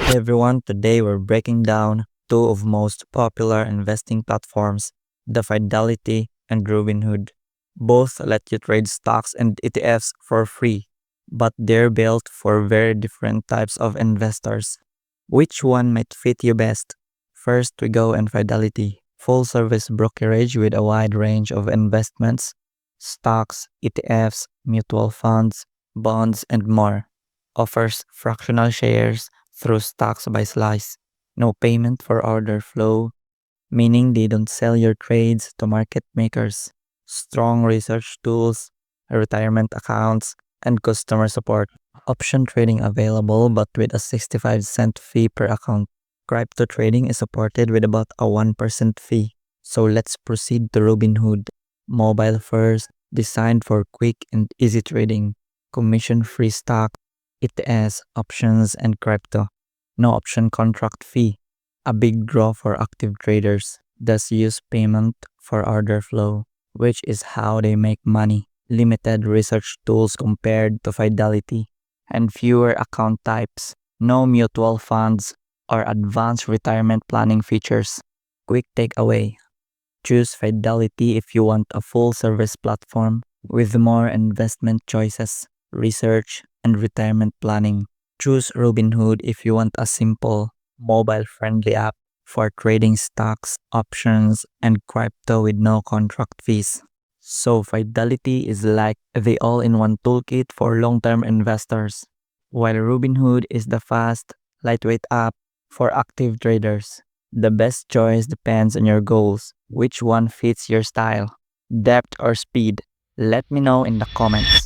Hey everyone, today we're breaking down two of most popular investing platforms, the Fidelity and Robinhood. Both let you trade stocks and ETFs for free, but they're built for very different types of investors. Which one might fit you best? First, we go in Fidelity, full service brokerage with a wide range of investments, stocks, ETFs, mutual funds, bonds, and more. Offers fractional shares through stocks by slice. No payment for order flow, meaning they don't sell your trades to market makers. Strong research tools, retirement accounts, and customer support. Option trading available but with a 65-cent fee per account. Crypto trading is supported with about a 1% fee. So let's proceed to Robinhood. Mobile first, designed for quick and easy trading. Commission-free stock, ETS, options, and crypto. No option contract fee. A big draw for active traders. Does use payment for order flow, which is how they make money. Limited research tools compared to Fidelity, and fewer account types. No mutual funds or advanced retirement planning features. Quick takeaway. Choose Fidelity if you want a full service platform with more investment choices, research, and retirement planning. Choose Robinhood if you want a simple, mobile friendly app for trading stocks, options, and crypto with no contract fees. So, Fidelity is like the all in one toolkit for long term investors, while Robinhood is the fast, lightweight app for active traders. The best choice depends on your goals. Which one fits your style? Depth or speed? Let me know in the comments.